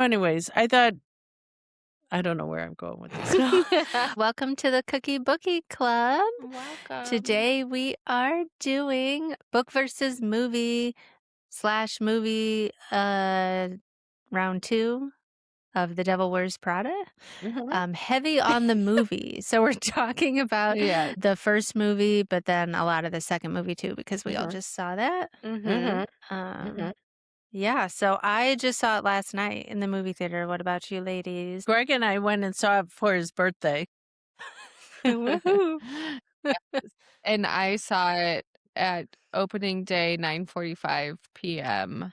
Anyways, I thought I don't know where I'm going with this now. Welcome to the Cookie Bookie Club. Welcome. Today we are doing book versus movie / movie round 2 of The Devil Wears Prada. Heavy on the movie. So we're talking about Yeah. the first movie, but then a lot of the second movie too, because we all just saw that. Yeah, so I just saw it last night in the movie theater. What about you ladies? Greg and I went and saw it for his birthday. Woohoo! Yes. And I saw it at opening day, 9:45 p.m.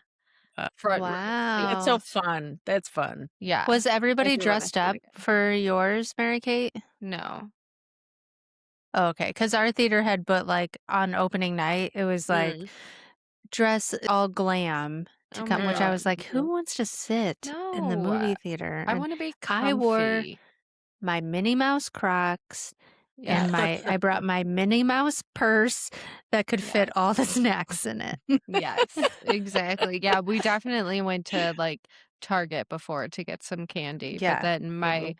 Front row That's so Wow. fun. That's fun. Yeah. Was I everybody do wanna dressed see it up again. for yours, Mary Kate? No. Oh, okay, because our theater had put, like, on opening night, it was, like, dress all glam to Oh come, my which I god. was like, "Who wants to sit in the No. movie theater?" I And wanna be I wore comfy. my Minnie Mouse Crocs Yeah. and I brought my Minnie Mouse purse that could fit Yes. all the snacks in it. Yes, exactly. Yeah, we definitely went to, like, Target before to get some candy, but Yeah. then my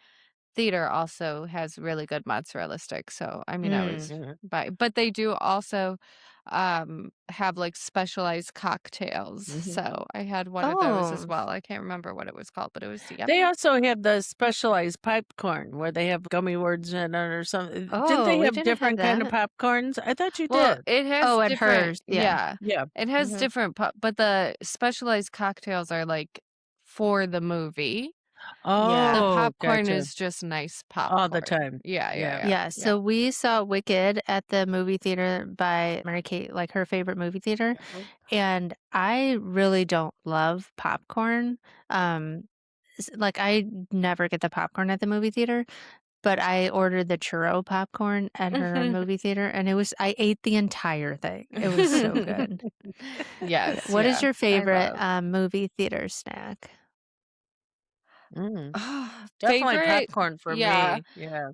theater also has really good mozzarella sticks, so, I mean, I was but they do also, have, like, specialized cocktails, so I had one of those as Oh. well. I can't remember what it was called, but it was They yummy. also have the specialized popcorn where they have gummy words in it or something. Didn't Oh, they we have didn't have different kind of that. popcorns? I thought you Well, did. it has Oh, at different hers, yeah. yeah, Yeah. it has different but the specialized cocktails are, like, for the movie. The Yeah. Oh, popcorn gotcha. is just nice All the popcorn. time. Yeah, yeah, Yeah. yeah, Yeah, yeah. so we saw Wicked at the movie theater by Mary Kate, like, her favorite movie theater, and I really don't love popcorn. Um, like, I never get the popcorn at the movie theater, but I ordered the churro popcorn at her movie theater, and I ate the entire thing. It was so good. Yeah. Yes, What is yeah, your I favorite, love movie theater snack? Definitely favorite popcorn for yeah, me. Yeah.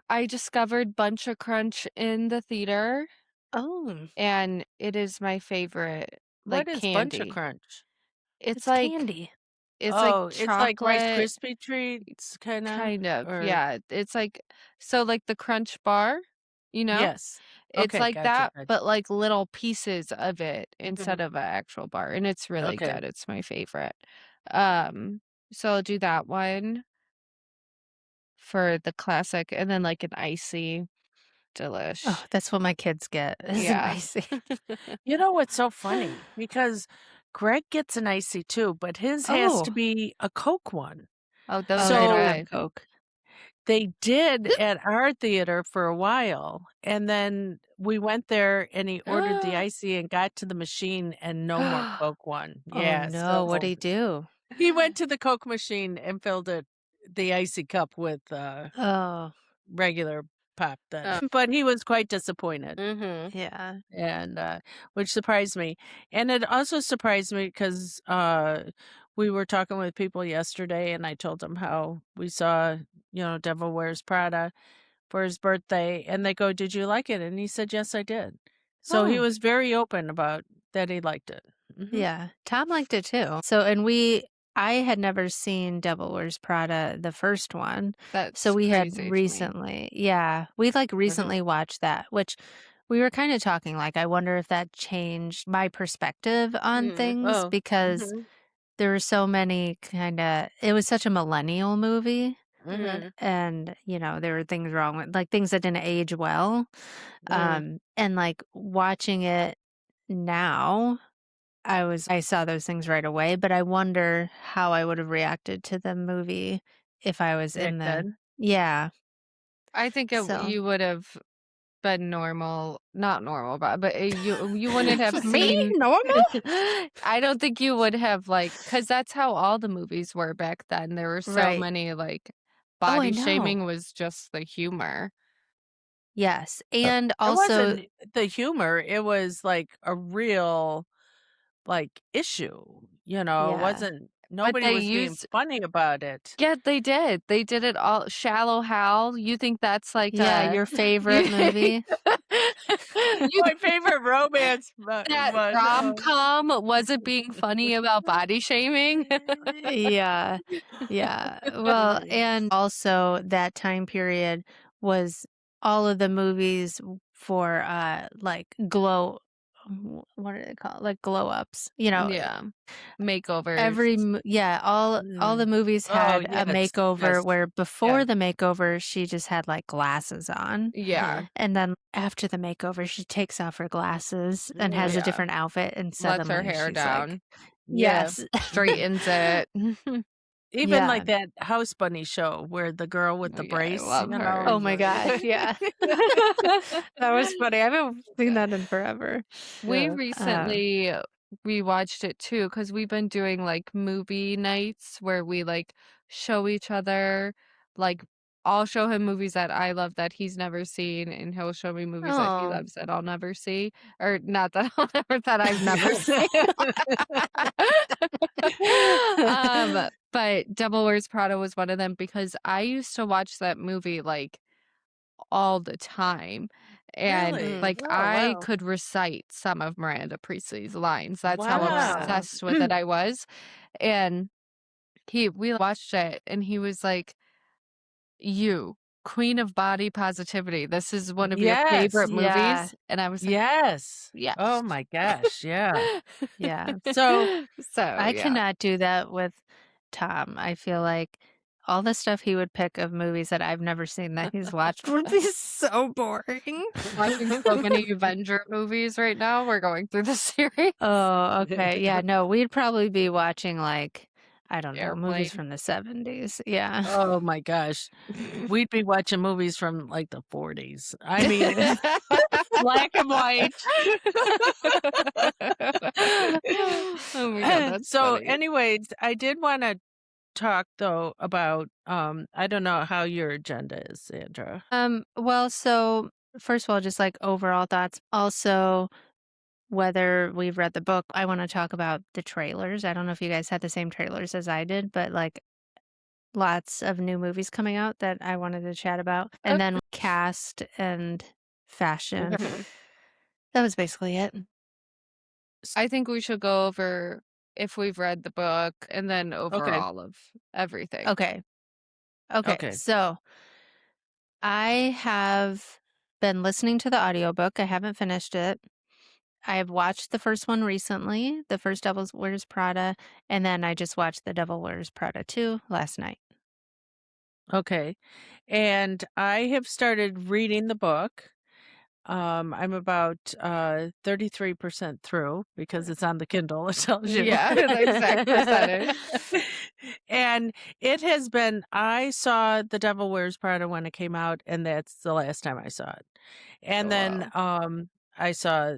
I discovered Bunch of Crunch in the theater, Oh, and it is my favorite, What like, is Bunch of candy. Crunch? It's it's like candy. it's like Oh, it's like Rice chocolate, Krispie treats, kinda? kind of, Or yeah, it's like so, like, the Crunch bar, you know? yes. It's Okay, like gotcha, that, gotcha. but, like, little pieces of it instead of an actual bar, and it's really Okay. good, it's my favorite. Um, so I'll do that one for the classic, and then, like, an icy Oh, delish. that's what my kids get is an Yeah. icy. You know what's so funny? Because Greg gets an icy too, but his has to Oh. be a Coke one. Oh, those Oh, are they don't have So good. Coke. they did at our theater for a while, and then we went there and he ordered the icy and got to the machine and no more Coke one. Oh, Yeah, no, what'd so he do? he went to the Coke machine and filled the icy cup with, Oh, regular pop then. Oh. But he was quite disappointed. yeah. And which surprised me. And it also surprised me because we were talking with people yesterday and I told them how we saw, Devil Wears Prada for his birthday and they go, "Did you like it?" And he said, "Yes, I did." So he Oh, was very open about that he liked it. yeah. Tom liked it too. So, I had never seen Devil Wears Prada, the first one. So That's we had crazy to me. recently, yeah, we like recently watched that, which we were kind of talking like, I wonder if that changed my perspective on things Oh. because there were so many it was such a millennial movie. And, there were things wrong with like things that didn't age well. And like watching it now, I saw those things right away, but I wonder how I would have reacted to the movie if I was Back in the then. yeah. I think So you would have been normal not normal, but you wouldn't have me? seen Normal? I don't think you would have, like, because that's how all the movies were back then. There were so Right. many, like, Oh, I body know. shaming was just the humor. Yes. And It also wasn't the humor, it was like a real like issue, it yeah. wasn't But nobody they was being used funny about it. Yeah, they did. They did it all Shallow Hal, you think that's like Yeah, a your favorite movie? You My favorite romance that one. rom-com wasn't being funny about body shaming. Yeah. Yeah. Well, and also that time period was all of the movies for, like, what are they called? Like, glow ups, Yeah. Makeovers. all the movies Oh, had a yes, makeover yes, where yes. before the makeover, she just had, like, glasses on, Yeah. and then after the makeover, she takes off her glasses and has a Yeah. different outfit, and Lets her suddenly hair she's like down. Yeah. yes. Straightens it. Even Yeah. like that House Bunny show where the girl with the Yeah, I brace, love her. Oh is my like gosh, yeah. That was funny. I haven't seen that in forever. We Yeah. recently rewatched it too because we've been doing like movie nights where we like show each other like I'll show him movies that I love that he's never seen, and he'll show me movies that he Oh. loves that I'll never see, or not that that I've never seen. But Devil Wears Prada was one of them because I used to watch that movie like all the time. And Really? like Oh, I wow. could recite some of Miranda Priestley's lines. That's how Oh, wow. obsessed with it I was. And we watched it and he was like, "You, queen of body positivity. This is one of your Yes, favorite Yeah, movies." And I was like, yes. Oh "Yes." my gosh, yeah. yeah. So So, I yeah. cannot do that with Tom. I feel like all the stuff he would pick of movies that I've never seen that he's watched would be so boring. Watching so many Avenger movies right now. We're going through the series. Oh, okay. Yeah, no, we'd probably be watching, like, I don't know, movies Airplane. from the '70s. Yeah. Oh my gosh. We'd be watching movies from, like, the '40s. I mean, it's black and white. Oh my god, that's So, funny. anyways, I did wanna talk, though, about, I don't know how your agenda is, Sandra. Well, so first of all, just like overall thoughts. Also, whether we've read the book, I want to talk about the trailers. I don't know if you guys had the same trailers as I did, but like lots of new movies coming out that I wanted to chat about. And then cast and fashion. That was basically it. I think we should go over if we've read the book and then Okay, overall of everything. Okay. Okay. okay, So I have been listening to the audiobook. I haven't finished it. I have watched the first one recently, the first Devil Wears Prada, and then I just watched The Devil Wears Prada 2 last night. okay. And I have started reading the book. I'm about 33% through because it's on the Kindle. It tells you. Yeah, the exact percentage. And it has been, I saw The Devil Wears Prada when it came out, and that's the last time I saw it. And Oh, then wow. I saw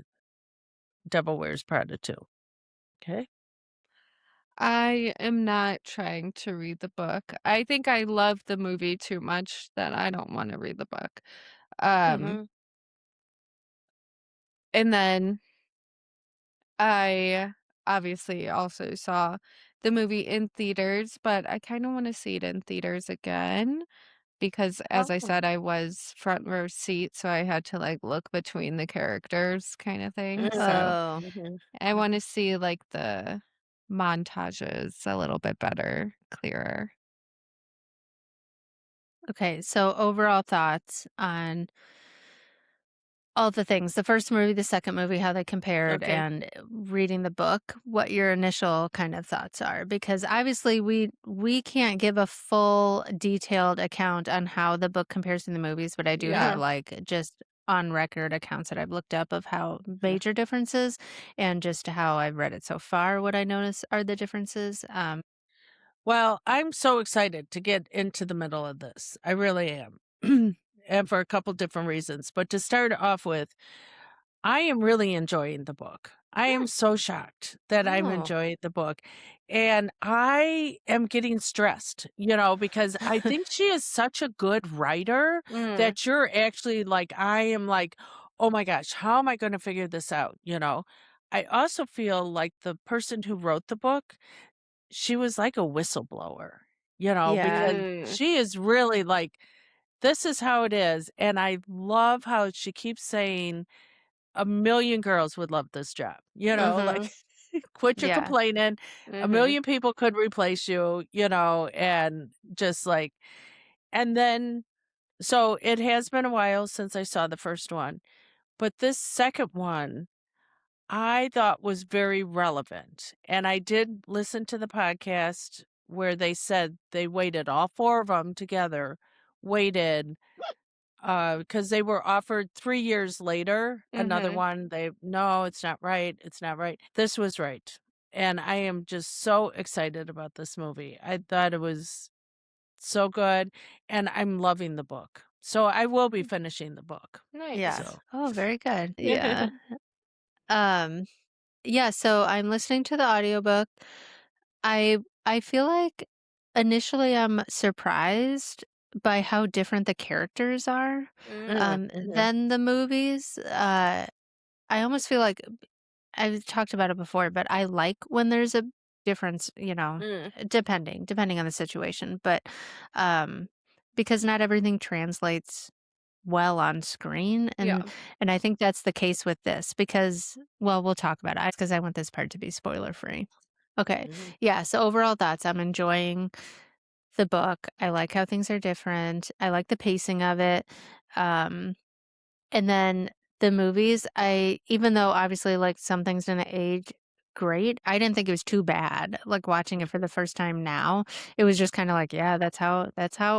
Devil Wears Prada too. Okay. I am not trying to read the book. I think I love the movie too much that I don't want to read the book. Um, Hmm. and then I obviously also saw the movie in theaters, but I kind of want to see it in theaters again because, as I Oh. said, I was front row seat, so I had to like look between the characters kind of thing. So Oh, Hmm. I want to see like the montages a little bit better, clearer. okay. So overall thoughts on all the things. The first movie, the second movie, how they compared, Okay. and reading the book, what your initial kind of thoughts are. Because obviously we can't give a full detailed account on how the book compares to the movies, but I do have Yeah. like just on record accounts that I've looked up of how major differences and just how I've read it so far, what I notice are the differences. Well, I'm so excited to get into the middle of this. I really am. And for a couple different reasons. But to start off with, I am really enjoying the book. I am so shocked that I'm Oh. enjoying the book. And I am getting stressed, because I think she is such a good writer Mm, that you're actually like, I am like, oh my gosh, how am I going to figure this out? I also feel like the person who wrote the book, she was like a whistleblower, because yeah. Mm. she is really like, this is how it is, and I love how she keeps saying, "A million girls would love this job." You know, like, "Quit your Yeah. complaining. A million people could replace you," you know, and just, like and then so it has been a while since I saw the first one, but this second one I thought was very relevant, and I did listen to the podcast where they said they waited all 4 of them together, waited, because they were offered 3 years later, another one, "No, it's not right, it's not right." This was right, and I am just so excited about this movie. I thought it was so good, and I'm loving the book. So I will be finishing the book. Yeah. Nice. So Oh, very good. Yeah. Um, yeah, so I'm listening to the audiobook. I feel like initially I'm surprised by how different the characters are than the movies. I almost feel like I've talked about it before, but I like when there's a difference, depending on the situation. But um, because not everything translates well on screen, Yeah. and I think that's the case with this because, well, we'll talk about it because I want this part to be spoiler free. Okay, yeah. So overall thoughts, I'm enjoying the book. I like how things are different. I like the pacing of it. Um, and then the movies, even though obviously like some things didn't age great, I didn't think it was too bad. Like watching it for the first time now, it was just kind of like, yeah, that's how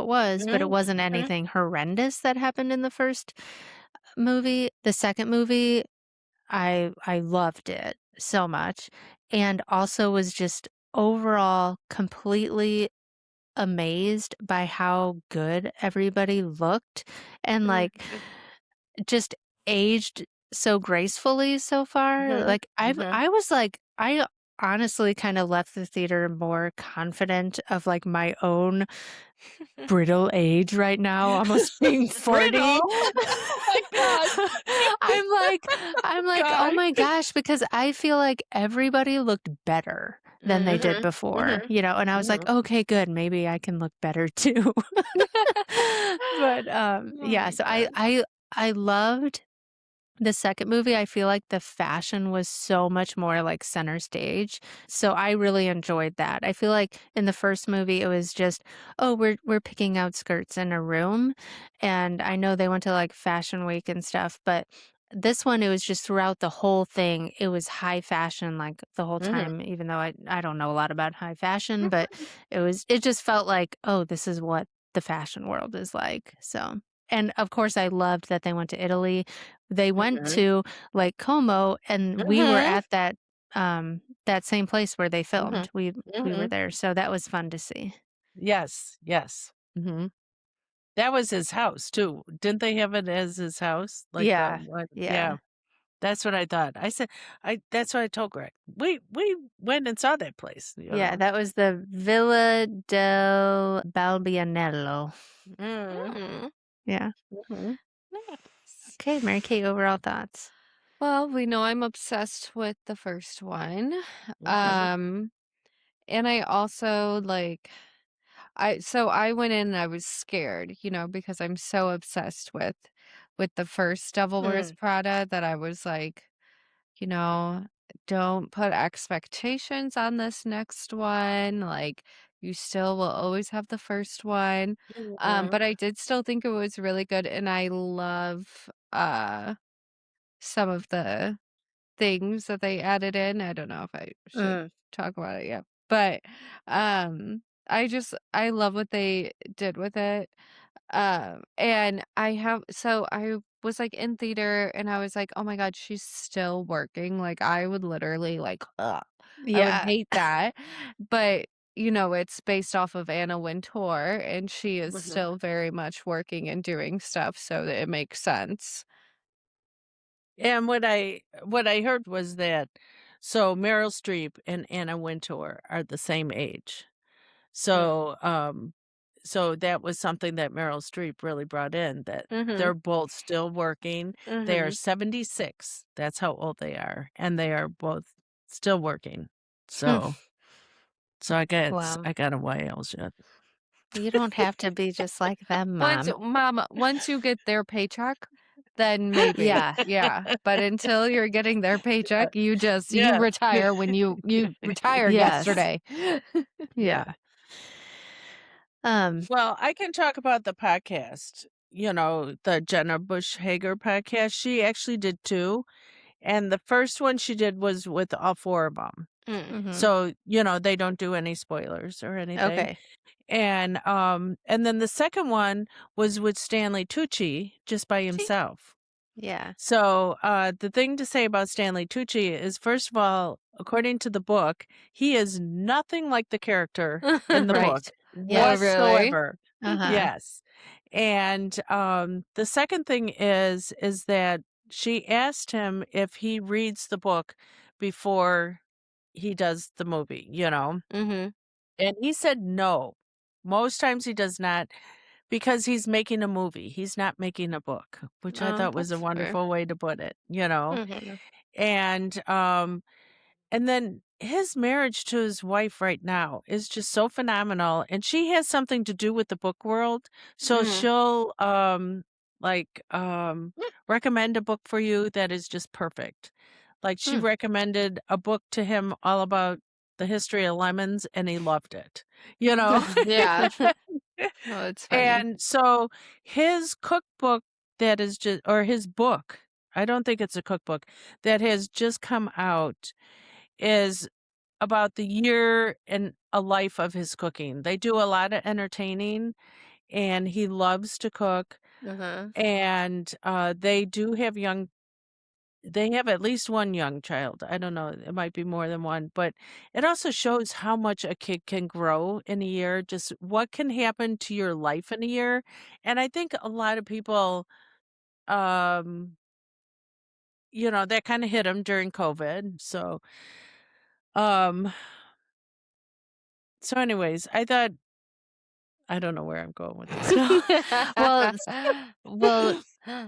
it was, but it wasn't anything horrendous that happened in the first movie. The second movie, I loved it so much and also was just overall completely amazed by how good everybody looked and like just aged so gracefully so far. Like I was like I honestly kind of left the theater more confident of like my own brittle age right now, almost being 40. Brittle. Oh my gosh. I'm like "Oh God. my gosh," because I feel like everybody looked better than they did before, and I was like, "Okay, good, maybe I can look better too." But, Oh yeah, my so god. I loved the second movie. I feel like the fashion was so much more, like, center stage, so I really enjoyed that. I feel like in the first movie, it was just, "Oh, we're picking out skirts in a room," and I know they went to, like, Fashion Week and stuff, but this one, it was just throughout the whole thing, it was high fashion, like, the whole time, even though I don't know a lot about high fashion, but it just felt like, "Oh, this is what the fashion world is like," so and, of course, I loved that they went to Italy. They went to Lake Como, and we were at that same place where they filmed. We were there, so that was fun to see. yes, yes. That was his house too. Didn't they have it as his house? Like the Yeah, one yeah, yeah, that's what I thought. I said I that's what I told Greg. We went and saw that place, you yeah, know? that was the Villa del Balbianello. Mhm. Yeah. Nice. Okay, Mary Kate, overall thoughts? Well, we know I'm obsessed with the first one. Um, and I also like I went in and I was scared, because I'm so obsessed with the first Devil Wears Prada that I was like, you know, don't put expectations on this next one. Like you still will always have the first one. But I did still think it was really good and I love some of the things that they added in. I don't know if I should Mm, talk about it yet. But I love what they did with it. And I was like in theater and I was like, "Oh my god, she's still working." Like I would literally like, ugh, I would yeah. hate that. But it's based off of Anna Wintour and she is still very much working and doing stuff, so that it makes sense. And what I heard was that so Meryl Streep and Anna Wintour are the same age. So, so that was something that Meryl Streep really brought in, that they're both still working. They are 76. That's how old they are, and they are both still working. Hmm, So I got wow. I got a while yet. You don't have to be just like them, Mom. Once you get their paycheck, then maybe. Yeah. Yeah. But until you're getting their paycheck, you Yeah. retire when you retired Yes. yesterday. Yeah. Well, I can talk about the podcast, the Jenna Bush Hager podcast. She actually did 2, and the first one she did was with all 4 of them. Mhm. So, they don't do any spoilers or anything. Okay. And then the second one was with Stanley Tucci just by himself. Yeah. So, the thing to say about Stanley Tucci is, first of all, according to the book, he is nothing like the character in the book Right. Oh, really? whatsoever. Uh-huh. Yes. And the second thing is that she asked him if he reads the book before he does the movie, Mhm. and he said no. Most times he does not, because he's making a movie. He's not making a book, which I thought was a That's fair. wonderful way to put it, Mhm. And then his marriage to his wife right now is just so phenomenal, and she has something to do with the book world. So Mhm. she'll like recommend a book for you that is just perfect. Like she Hmm. recommended a book to him all about the history of lemons, and he loved it. You know? Yeah. Oh, it's funny. And so his cookbook that is just, or his book, I don't think it's a cookbook, that has just come out is about the year and a life of his cooking. They do a lot of entertaining, and he loves to cook. Uh-huh. And they have at least one young child. I don't know, it might be more than one, but it also shows how much a kid can grow in a year, just what can happen to your life in a year. And I think a lot of people, um, that kind of hit them during COVID. Um, so anyways, I don't know where I'm going with this now. Well, well,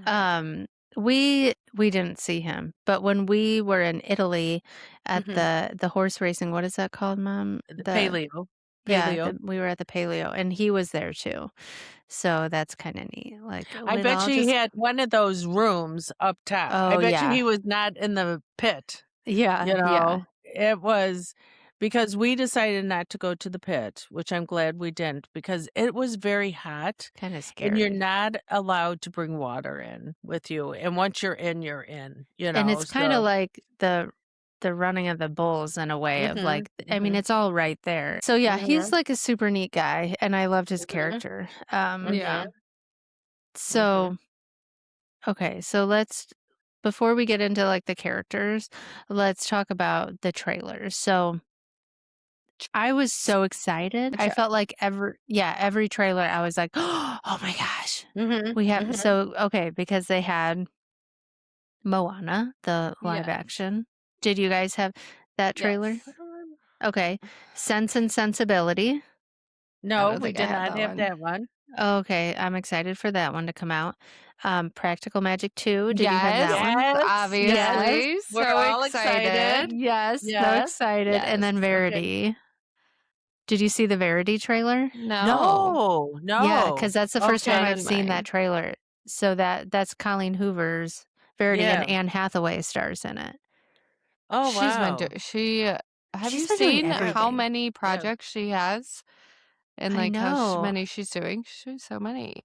um, we didn't see him, but when we were in Italy at Mhm. the horse racing, what is that called, Mom? The paleo. Yeah, Paleo. we were at the Paleo, and he was there too. So that's kinda neat. Like, I we'd bet all you he just had one of those rooms up top. I Oh, bet you yeah. he was not in the pit. Yeah, yeah. It was because we decided not to go to the pit, which I'm glad we didn't, because it was very hot, Kinda and you're scary. not allowed to bring water in with you. And once you're in, you're in, And it's kinda so. like the running of the bulls in a way of, Mhm, like, I mean, mhm, it's all right there. So, yeah, he's, mhm, like, a super neat guy, and I loved his mhm, character. Yeah. mhm, mhm. So okay, so let's before we get into, like, the characters, let's talk about the trailers. So, I was so excited. I Gotcha. felt like every trailer, I was like, "Oh my gosh." Mhm, We have mhm. so okay, because they had Moana, the live Yes. action. Did you guys have that trailer? Yes. Okay. Sense and Sensibility. I No, don't we think I did had not that have one. that one. Okay, I'm excited for that one to come out. Practical Magic 2, did you have that Yes, one? Yes, yes. obviously. We're So all excited. excited. Yes, so Yes, excited. And Yes. then okay. Verity. Did you see the Verity trailer? No. No, Yeah, no. because that's the first time Not Okay. I've in seen that mine. trailer. So that's Colleen Hoover's Verity, and Yeah. Anne Hathaway stars in it. Oh, She's been wow. do she have you She's been doing seen how everything. many Yeah. projects she has and, I like, how know. many she's doing? She's so many.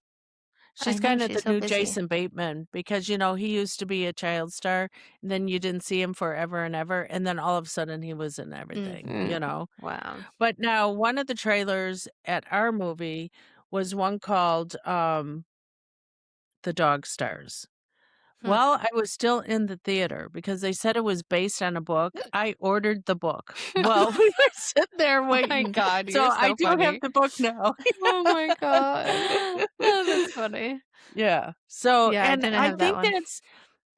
I She's know, kinda she's the so new busy. Jason Bateman because, he used to be a child star, and then you didn't see him forever and ever, and then all of a sudden he was in everything, Mm. Wow. But now one of the trailers at our movie was one called, The Dog Stars. Hmm. While I was still in the theater, because they said it was based on a book, I ordered the book while we were sitting there Oh my waiting. god, So you're I so do have funny. the book now. Oh my god. Oh, that's funny. Yeah. So, Yeah, I and didn't I have that think one. that's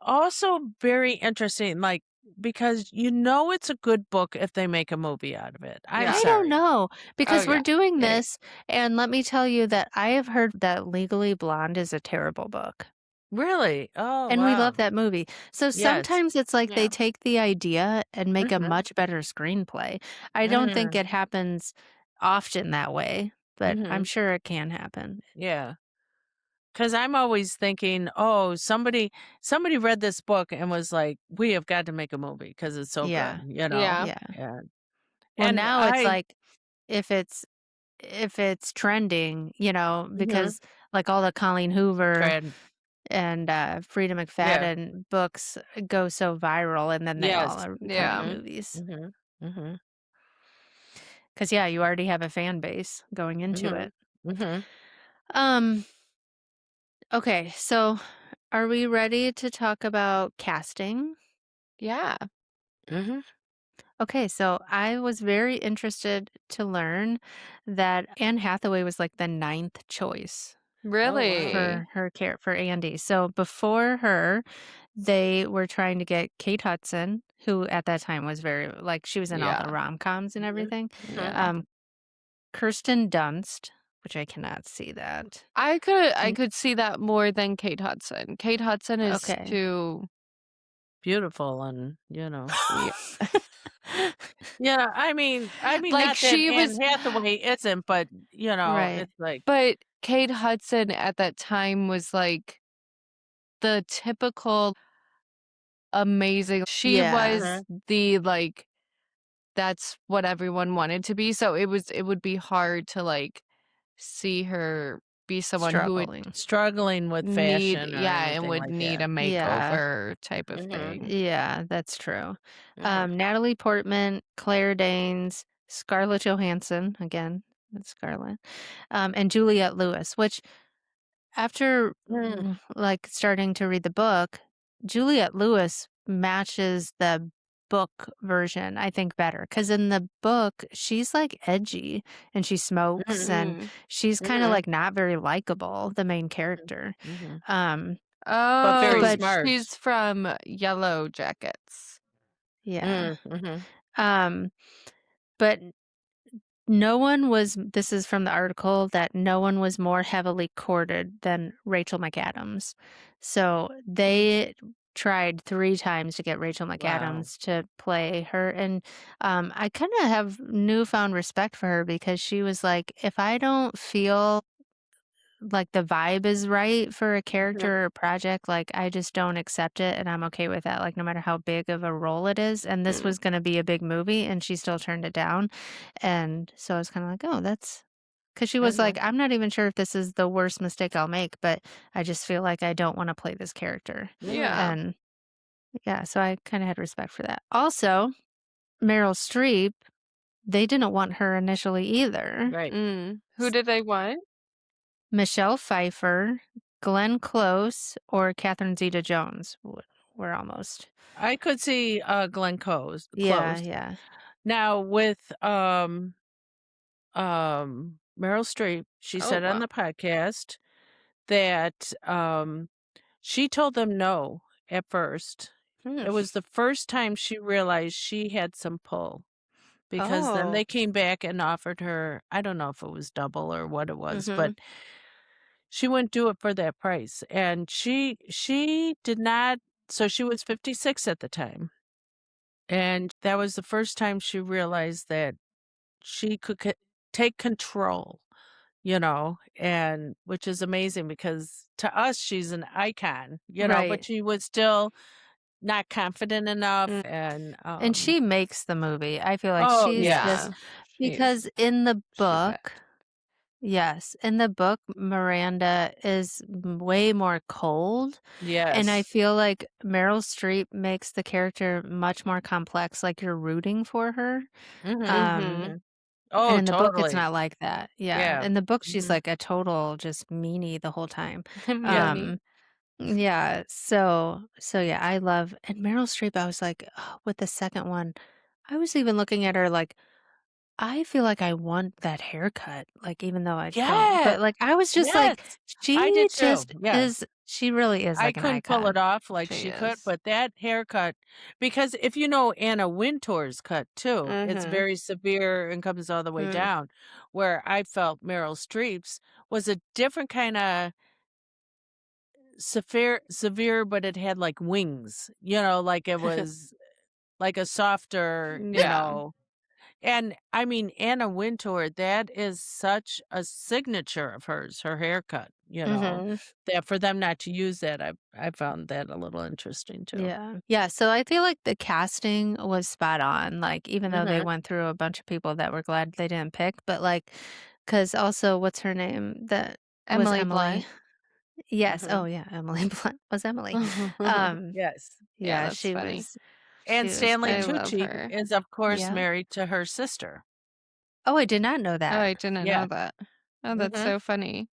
also very interesting, like, because it's a good book if they make a movie out of it. I'm Yeah. I don't sorry. know, Oh, because we're yeah. doing Yeah, yeah. this, and let me tell you that I have heard that Legally Blonde is a terrible book, Really? Oh, and we love wow. that movie. So Yes. sometimes it's like they Yeah. take the idea and make a Mhm. much better screenplay. I don't think Mm. it happens often that way. but I'm Mhm. sure it can happen. Yeah. 'Cause I'm always thinking, "Oh, somebody read this book and was like, 'We have got to make a movie because it's so Yeah. good,'" you know? Yeah. Yeah. And Well, and now it's I like if it's trending, Mhm. because like all the Colleen Hoover Trad and Frida Yeah. McFadden books go so viral, and then they all Yes. are becoming Yeah. movies. Mhm. Mhm. Because yeah, you already have a fan base going into Mhm. it. Mhm. Um, okay, so are we ready to talk about casting? Yeah. Mhm. Okay, so I was very interested to learn that Anne Hathaway was like the ninth choice Oh, wow. Really? for her care for Andy. So before her, they were trying to get Kate Hudson, who at that time was very like she was in all Yeah. the rom-coms and Mhm. everything. Mhm. Yeah. Um, Kirsten Dunst, which I cannot see that. I N- could see that more than Kate Hudson. Kate Hudson is Okay. too Beautiful and, you know. yeah. Yeah, I mean, Like not that she Anne was Hathaway isn't, but, Right. it's like but Kate Hudson at that time was like the typical amazing. She Yeah. was Mhm. the like that's what everyone wanted to be. So it would be hard to like see her be someone who would Struggling. Struggling with need fashion or yeah, and anything would like need that. a Yeah. makeover type of Mhm. thing. Yeah, that's true. Mhm. Natalie Portman, Claire Danes, Scarlett Johansson, again, that's Scarlett, and Juliette Lewis, which after Mm. like starting to read the book, Juliette Lewis matches the book version, I think, better. Because in the book, she's like edgy and she smokes Mhm. and Mm. she's kind of Mhm. like not very likable, the main character. Mhm. Um, But very Oh, but smart. she's from Yellow Jackets. yeah. Mhm. Um, but no one was this is from the article that no one was more heavily courted than Rachel McAdams. So they tried 3 times to get Rachel Wow. McAdams to play her, and, I kinda have newfound respect for her because she was like, "If I don't feel like the vibe is right for a Mhm. character or project, like I just don't accept it and I'm okay with that, like no matter how big of a role it is. And this Mm. was going to be a big movie and she still turned it down. And so I was kind of like, oh, that's because she was like, Mhm. I'm not even sure if this is the worst mistake I'll make, but I just feel like I don't want to play this character. Mhm. Yeah. And yeah, so I kind of had respect for that. Also, Meryl Streep, they didn't want her initially either. Right. Mm. Who did they want? Michelle Pfeiffer, Glenn Close, or Catherine Zeta-Jones. We're almost. I could see, Glenn Yeah, Close. yeah. Now with, Meryl Streep, she Oh, said on wow. the podcast that, she told them no at first. Hmm. It was the first time she realized she had some pull, because then Oh. they came back and offered her I don't know if it was double or what it was, but Mhm. she wouldn't do it for that price, and she did not so she was 56 at the time, and that was the first time she realized that she could take control, and which is amazing because to us, she's an icon, but Right. she was still not confident enough Mm. and, And she makes the movie. I feel like oh, she's yes. just Yeah. because in the She's it. book, yes, in the book, Miranda is way more cold, and I Yes. feel like Meryl Streep makes the character much more complex, like you're rooting for her. Mhm, Um, Mhm. mhm. and Oh, in the book, it's totally. not like that. Yeah, Yeah. in the book, she's Mhm. like a total just meanie the whole time. Yes. Meanie. Um, yeah, so yeah, I love and Meryl Streep, I was like, with the second one, I was even looking at her like, I feel like I want that haircut, like, even though I don't, Yes. but, like, I was just like, Yes. I she did too. just Yeah. is she really is I like an couldn't pull it icon. off like She she could, is. but that haircut because if you know Anna Wintour's cut too, it's Mhm. very severe and comes all the way Mm, down, where I felt Meryl Streep's was a different kinda severe, but it had, like, wings, like it was like a softer, Yeah. And I mean, Anna Wintour, that is such a signature of hers, her haircut, that for them not to use that, I found that a little interesting too. Yeah. Yeah, so I feel like the casting was spot on, like, even though they Mhm, went through a bunch of people that were glad they didn't pick, but, like, because also what's her name? That was Emily Emily. Blunt. Yes, oh, mhm. yeah, Emily Blunt was Emily. Um, Yes. Yeah, yeah, that's funny. And she was Stanley I great. love Tucci her. is, of course, Yeah. married to her sister. Oh, I did not know Oh, that. I didn't Yeah. know that. Oh, that's Mhm, so funny.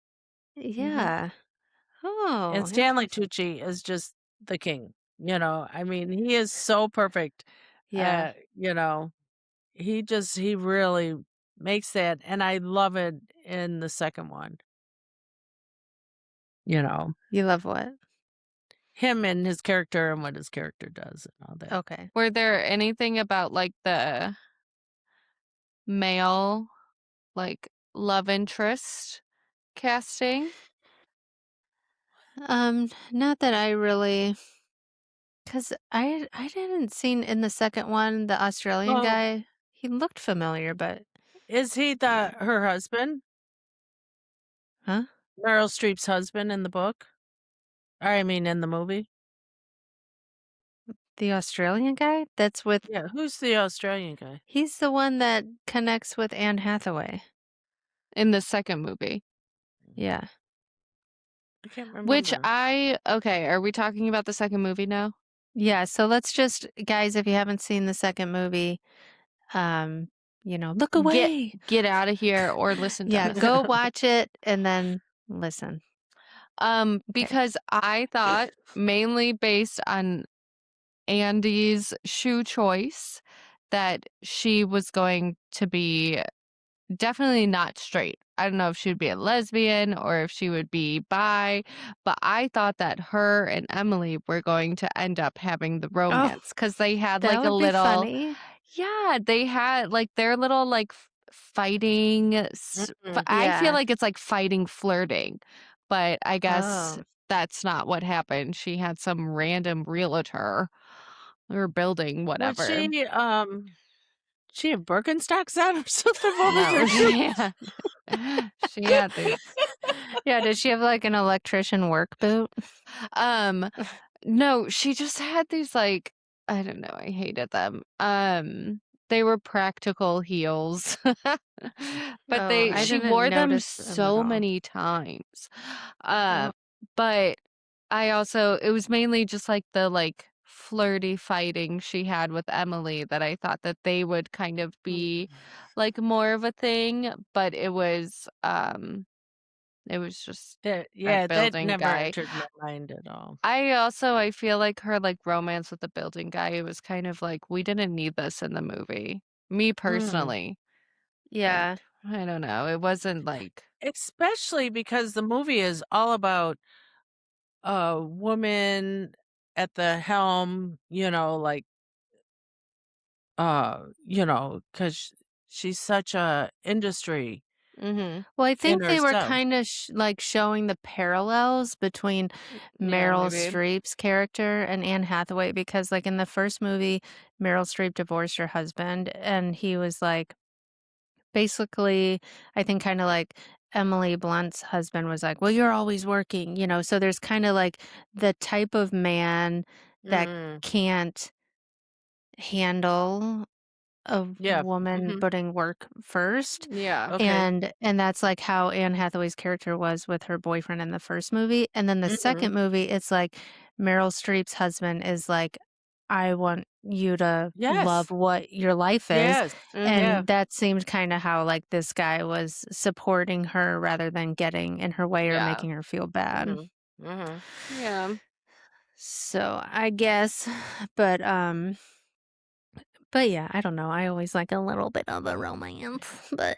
mhm. Yeah. And Oh, Stanley interesting. Tucci is just the king, I mean, he is so perfect, Yeah. you know, he really makes that, and I love it in the second one, you know, You love what? him and his character and what his character does and all that. Okay. Were there anything about like the male like love interest casting? Not that I really, cause I didn't seen in the second one, the Australian Well, guy, he looked familiar, but is he her husband? huh? Meryl Streep's husband in the book? Or I mean, in the movie? The Australian guy? That's with Yeah, who's the Australian guy? he's the one that connects with Anne Hathaway. In the second movie. Yeah. I can't Which remember. okay, are we talking about the second movie now? Yeah, so let's just guys, if you haven't seen the second movie, um, look Get away. get out of here or listen to Yeah, us. go watch it and then listen. Okay. Because I thought mainly based on Andy's shoe choice that she was going to be definitely not straight. I don't know if she would be a lesbian or if she would be bi, but I thought that her and Emily were going to end up having the Oh, romance because they had that like a would be little, funny. yeah, they had like their little like fighting. Mm-mm. I feel Yeah. like it's like fighting, flirting, but I guess Oh. that's not what happened. She had some random realtor or building, Was whatever. she have Birkenstocks on or something? What was No, her she shoes? had she had these. Yeah, does she have like an electrician work boot? Um, no, she just had these like I don't know, I hated them. They were practical heels. But Oh, I she didn't wore them notice them at so all. many times. Uh, Oh, but I also it was mainly just like the like flirty fighting she had with Emily that I thought that they would kind of be like more of a thing, but it was just that Yeah, that building never guy. entered my mind at all. I feel like her, like, romance with the building guy, it was kind of like, we didn't need this in the movie. Me Mm. personally, like, yeah. I don't know, it wasn't like Especially because the movie is all about a woman at the helm, like, because she's such a industry mhm, Well, I in think they were herself. kind of like showing the parallels between yeah, Meryl maybe. Streep's character and Anne Hathaway because, like, in the first movie, Meryl Streep divorced her husband, and he was like, basically, I think, kind of like Emily Blunt's husband was like, well, you're always working, So there's kind of like the type of man that Mm. can't handle a Yeah. woman Mhm, putting work first. yeah, Okay. And that's, like, how Anne Hathaway's character was with her boyfriend in the first movie, and then the Mhm. second movie, it's like Meryl Streep's husband is like, "I want you to love Yes. what your life is," Yes. mhm, Yeah. and that seemed kinda how, like, this guy was supporting her rather than getting in her way or yeah, making her feel bad. Mhm. Mhm. yeah, So, I guess, but, um but yeah, I don't know, I always like a little bit of the romance, but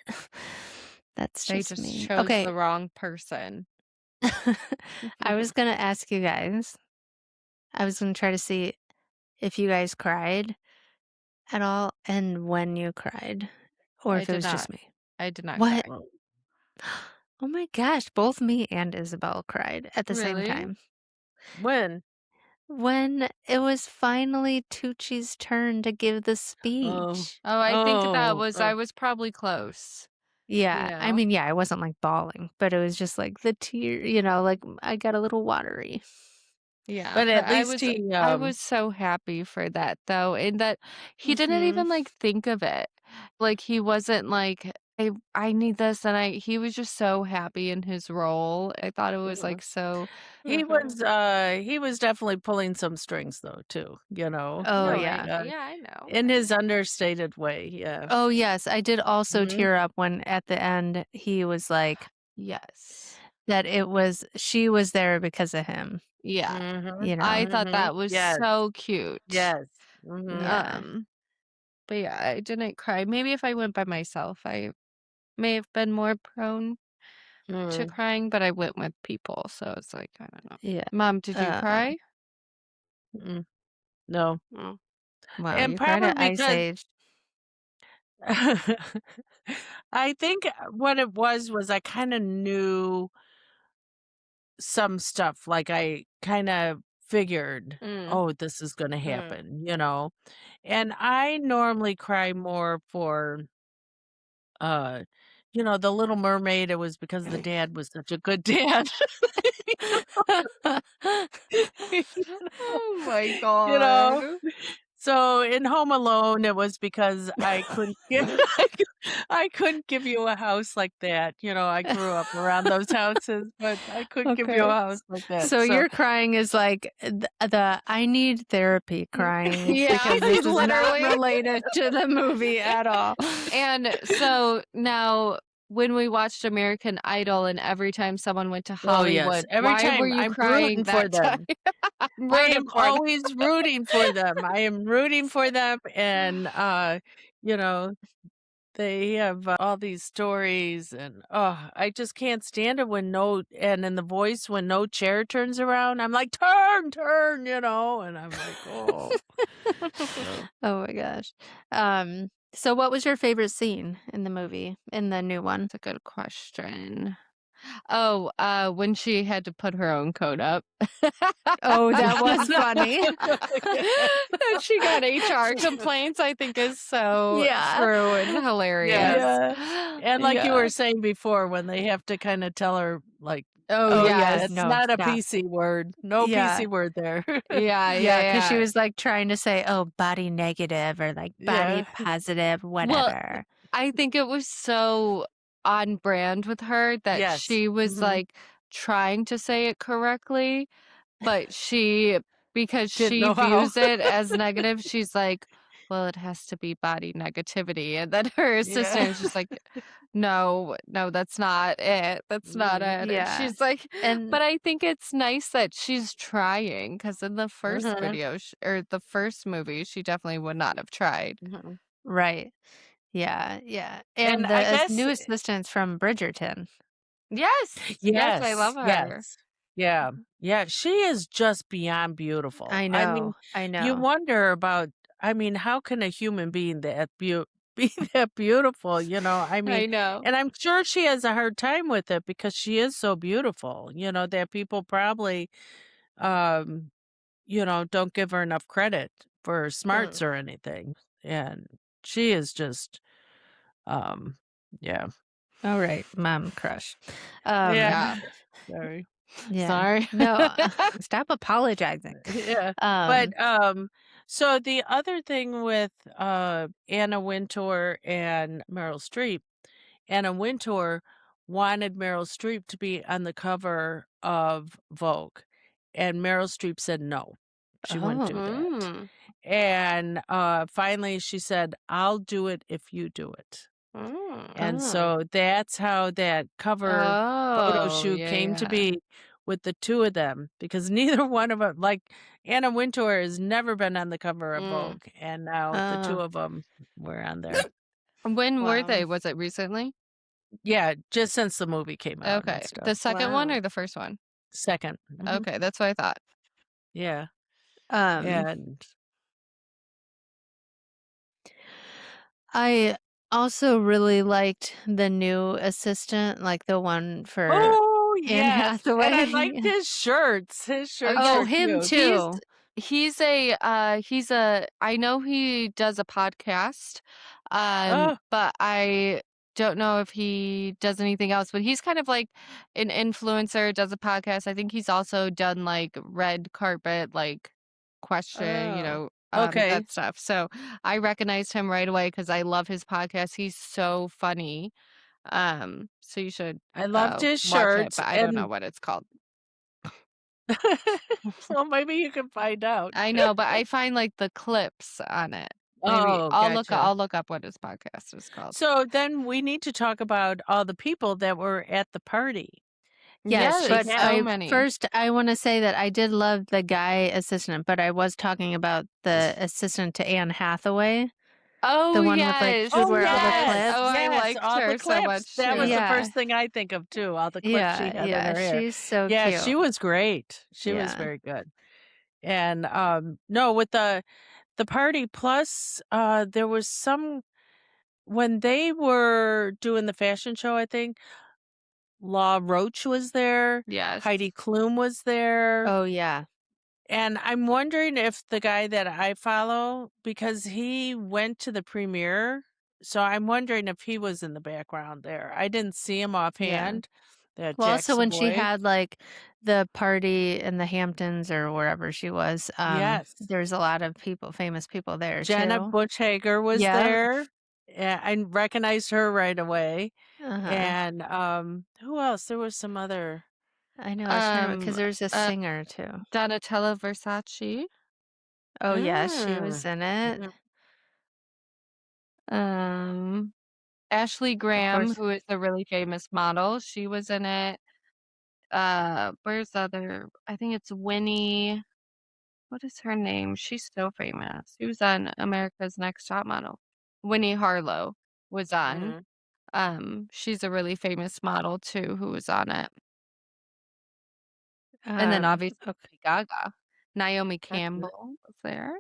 that's they just just me. chose Okay. the wrong person. I was gonna ask you guys. I was gonna try to see if you guys cried at all and when you cried, or I if it did was not just me. I did not What? cry. Well, Oh my gosh, both me and Isabel cried at the same Really? time. when? when it was finally Tucci's turn to give the Oh. speech. Oh, I think that Oh. was I was probably close, you Yeah, I know? mean, yeah, I wasn't, like, bawling, but it was just, like, the tear like, I got a little watery. Yeah, But but at least he, I was so happy for that though, and that he didn't Mhm. even, like, think of it. Like, he wasn't like, I need this," and he was just so happy in his role. I thought it was, Mhm. like, so He was definitely pulling some strings though too, Oh, No, like, I yeah. yeah, I know, in I his know. understated way, yeah. Oh, yes, I did also Mhm. tear up when at the end he was like Yes. that she was there because of him, Yeah. Mhm. you I know? thought Mhm. that was Yes. so cute. Yes. Mhm. Yeah. Um, but yeah, I didn't cry. Maybe if I went by myself, I may have been more prone to Mm. crying, but I went with people, so it's like, I don't know. Yeah. Mom, did you Um, cry? Mm. No. Oh. wow, And you cried probably at Ice because Age. I think what it was I kinda knew some stuff, like, I kinda figured, Mm. "Oh, this is gonna Mm. happen?" And I normally cry more for, uh, The Little Mermaid, it was because the dad was such a good dad. Oh my You god. know? So, in Home Alone, it was because I couldn't give I couldn't give you a house like that, I grew up around those houses, but I couldn't give you a Okay. house like that, So so your crying is like the "I need therapy" crying Yeah, because this is not literally. related to the movie at all. And so now when we watched American Idol and every time someone went to Oh, yes. Hollywood, Every why were time you I'm crying rooting for that time? them. I'm I rooting am for them. always rooting for them. I am rooting for them, and, you know, they have, all these stories, and, oh, I just can't stand it and in the voice, when no chair turns around, I'm like, "Turn, turn," and I'm like, "Oh." So Oh my gosh. So what was your favorite scene in the movie, in the new one? That's a good question. Oh, when she had to put her own coat up. Oh, that was funny. Yeah. And she got HR complaints, I think is so Yeah. true and hilarious. Yes. And like you Yeah. were saying before, when they have to kinda tell her, like, Oh, Oh, "Oh, yeah, yeah, yes. it's no, not a stop. PC word. No Yeah. PC word there." Yeah, Yeah, yeah, because she yeah. was, like, trying to say, "Oh, body negative," or, like, "body Yeah. positive," Well, whatever. I think it was so on brand with her that Yes. she was, Mhm. like, trying to say it correctly, but because Didn't she know how. views it as negative, she's like, "Well, it has to be body negativity," and then her Yeah. assistant is just like, "No, no, that's not it. That's not Mhm. it," and Yeah, she's like and but I think it's nice that she's trying because in the first Mhm. video or the first movie, she definitely would not have tried. Mhm. right. Yeah, yeah, And and the I guess new assistant's from Bridgerton. Yes, yes, I love yes, her. yes. Yeah. Yeah, she is just beyond beautiful. I mean, I you know. wonder about how can a human being be that beautiful, I mean, I know. and I'm sure she has a hard time with it because she is so beautiful, that people probably, um, don't give her enough credit for her smarts Mm. or anything, and she is just, um, yeah. Alright, mom crush. Um, Yeah. Yeah. Sorry. yeah. Sorry. No, stop apologizing. Yeah. But, Um, so the other thing with, Anna Wintour and Meryl Streep, Anna Wintour wanted Meryl Streep to be on the cover of Vogue, and Meryl Streep said no. She wouldn't oh, do that. Mm. And, finally she said, "I'll do it if you do it." Mm. And oh, so that's how that cover photo Oh, shoot yeah, came to yeah. be with the 2 of them, because neither one of them, like, Anna Wintour has never been on the cover of Mm. Vogue, and now the 2 oh, of them were on there. When were wow, they? Was it recently? Yeah, just since the movie came out and Okay. The stuff. second one wow. or the first one? 2nd. Mhm. Okay, that's what I thought. Yeah, Um, and I also really liked the new assistant, like the one for oh, Anne yes, and I liked Hathaway. his shirts. His Oh, shirts Oh, were yes. him cute. He's too. He's I know he does a podcast, Oh, but I don't know if he does anything else, but he's kind of like an influencer, does a podcast. I think he's also done like red carpet, like question, oh, okay. that stuff. So I recognized him right away because I love his podcast. He's so funny. So you should I loved his watch it, shirt, but I don't know and what it's called. well, maybe you can find out. I know, but I find, like, the clips on it. Maybe Oh, gotcha. I'll look up what his podcast is called. So then we need to talk about all the people that were at the party. Yes, She but Yes, had so I many. first I wanna say that I did love the guy assistant, but I was talking about the assistant to Anne Hathaway, Oh, the one with, like, she would yes, Oh, wear all the yes. yes, Oh, I clips. yes, liked all the her so clips. much That was too. the Yeah, first thing I think of too, all the clips she yeah, had in yeah, her hair. she's so Yeah, cute. she was great. She was Yeah, very good. And, no, with the party plus, there was some when they were doing the fashion show, I think, Law Roach was there, Yes. Heidi Klum was there, oh, yeah, and I'm wondering if the guy that I follow because he went to the premiere, so I'm wondering if he was in the background there. I didn't see him yeah. offhand, that Well, Jack also when she Savoy. had, like, the party in the Hamptons or wherever she was, Yes. there's a lot of people famous people there Jenna too. Bush Hager was Yep. there. Yeah, I recognized her right away. Uh-huh. And, who else? There was some other I know, I was trying to, because Um, there's a uh, singer too. Donatella Versace. Oh, yes, she was Mm. in it. Mhm. Um, Ashley Of Graham, course. who is a really famous model, she was in it. Where's the other I think it's Winnie. What is her name? She's so famous. She was on America's Next Top Model. Winnie Harlow was on. Mhm. She's a really famous model too who was on it. And then Um, obviously ok Lady Gaga. Naomi Mhm. Campbell was there.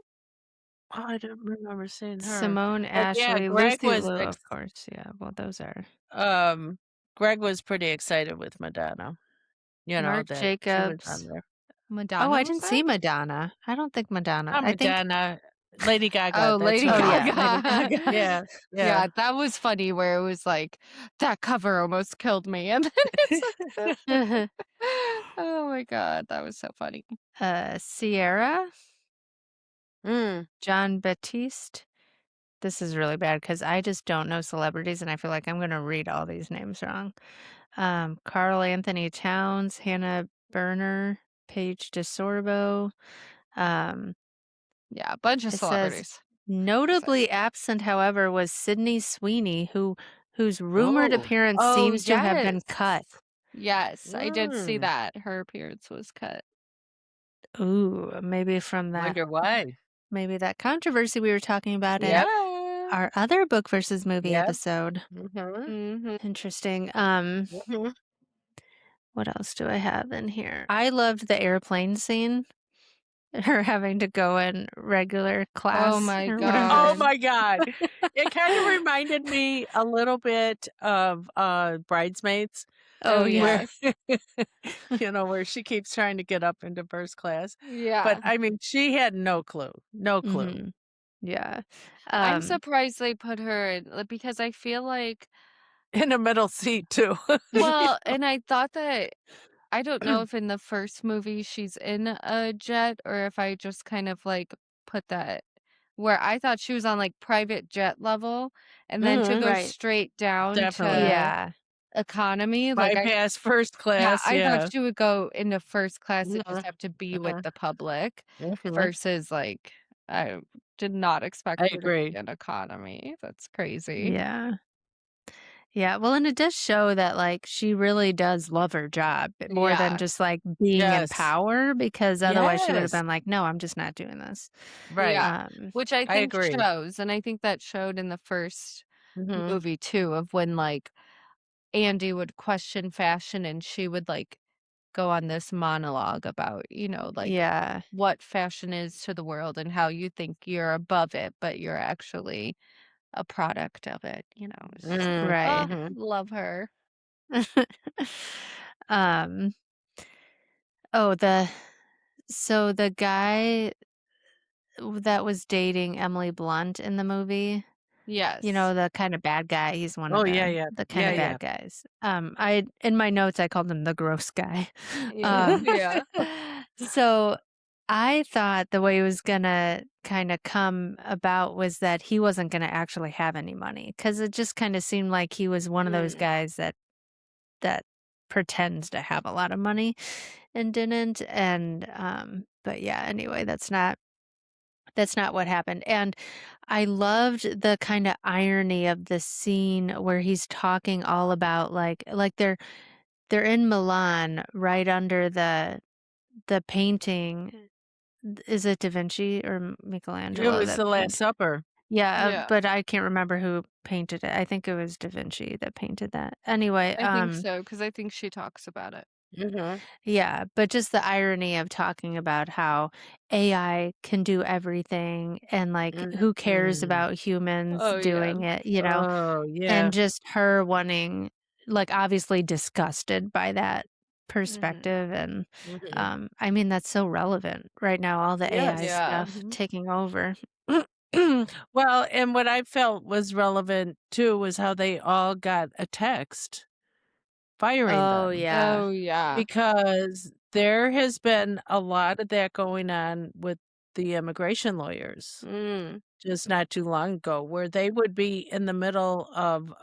Oh, I don't remember seeing her. Simone, But yeah, Ashley, Lucy Liu, of course, yeah, well, those are um, Greg was pretty excited with Madonna, Marc that she was on Jacobs. there. Oh, Madonna I was didn't there? see Madonna. I don't think Madonna, Not I think Madonna, Lady Gaga, Oh, that's Lady who oh, I yeah, meant. Lady Gaga. Gaga. Yeah, yeah. Yeah, that was funny where it was like, "That cover almost killed me," and then it's like oh my god, that was so funny. Sierra, Mm. John Baptiste. This is really bad because I just don't know celebrities, and I feel like I'm gonna read all these names wrong. Carl Anthony Towns, Hannah Berner, Paige DeSorbo. Um, Yeah, a bunch of it says, celebrities. So notably absent, however, was Sydney Sweeney, whose rumored Oh. appearance oh, seems to have been yes. cut. Yes, I did see Mm. that. Her appearance was cut. Ooh, maybe from that Wonder why. maybe that controversy we were talking about in Yep, Yeah. our other book versus movie yep. episode. Mhm, Mhm. Interesting. mhm. What else do I have in here? I loved the airplane scene. Her having to go in regular Oh class my or whatever. Oh god. my god. It kind of reminded me a little bit of, Bridesmaids, Oh, Oh, where, yeah. yes. where she keeps trying to get up into first class. But, Yeah. I mean, she had no clue, no clue. Mhm. Yeah. I'm Um, surprised they put her in because I feel like In a middle seat too. well, and I thought that I don't know if in the first movie she's in a jet or if I just kind of like put that where I thought she was on like private jet level and then to Mhm, go right. straight down definitely. to Yeah. economy, like I Bypass first yeah, class, I thought yeah. she would go into first class and just Mhm, have to be with mhm, the public mhm. versus like I did not expect I her to be agree. in economy. That's crazy. Yeah. Yeah, well, and it does show that, like, she really does love her job more than Yeah. just, like, being in Yes. power because otherwise she would have Yes. been like, "No, I'm just not doing this." Right. Yeah, Um, which I I think agree. shows, and I think that showed in the first Mhm. movie too, of when, like, Andy would question fashion and she would, like, go on this monologue about, like, yeah. what fashion is to the world and how you think you're above it, but you're actually a product of it, it's just like, Mm, Right. mhm. love her. Um, oh, So the guy that was dating Emily Blunt in the movie, you know, Yes. the kinda bad guy, he's one of Oh, yeah, yeah. the kinda Yeah, yeah. bad guys. I in my notes, I called him the gross guy. Yeah. Um, Yeah. so I thought the way it was gonna kinda come about was that he wasn't gonna actually have any money, because it just kinda seemed like he was one of those Mm. guys that pretends to have a lot of money and didn't, and, but yeah, anyway, that's not what happened, and I loved the kinda irony of the scene where he's talking all about, like, they're in Milan right under the painting. Is it Da Vinci or It Michelangelo was that The Last painted? Supper. Yeah, Yeah. but I can't remember who painted it. I think it was Da Vinci that painted that. Anyway, I think so, because I think she talks about it. Mhm, yeah, but just the irony of talking about how AI can do everything and, like, who cares mhm. about humans Oh, yeah. doing it, you know? Oh, yeah. And just her wanting, like, obviously disgusted by that Mhm. perspective, and, Mhm. I mean, that's so relevant right now, all the AI Yes. Yeah. stuff taking over. Well, and what I felt was relevant too was how they all got a text firing Oh, them, yeah. Oh, yeah. because there has been a lot of that going on with the immigration lawyers Mm. just not too long ago, where they would be in the middle of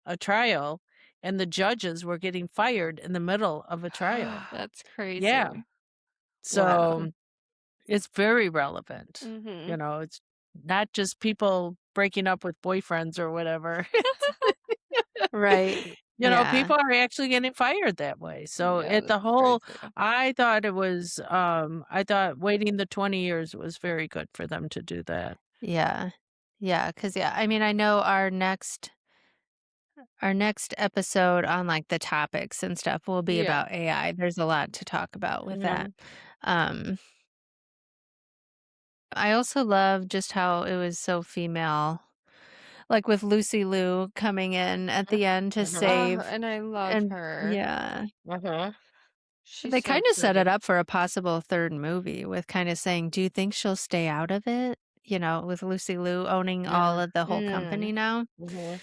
a trial and the judges were getting fired in the middle of a trial. That's Yeah. crazy. Wow. So it's very relevant. Mhm. It's not just people breaking up with boyfriends or whatever. Right. Yeah. People are actually getting fired that way. So Yeah, it the that's whole crazy. I thought it was I thought waiting the 20 years was very good for them to do that. Yeah. Yeah. Cause yeah, I mean, I know our next episode on, like, the topics and stuff will be Yeah. about AI. There's a lot to talk about with that. Mhm. Um, I also love just how it was so female, like, with Lucy Liu coming in at Mhm. the end to Mhm. Oh, save, and I love and her. yeah. Mhm. She's They so kinda set it pretty. up for a possible 3rd movie with kinda saying, "Do you think she'll stay out of it?" You know, with Lucy Liu owning all Mm. of the whole company Mm. now. Mhm.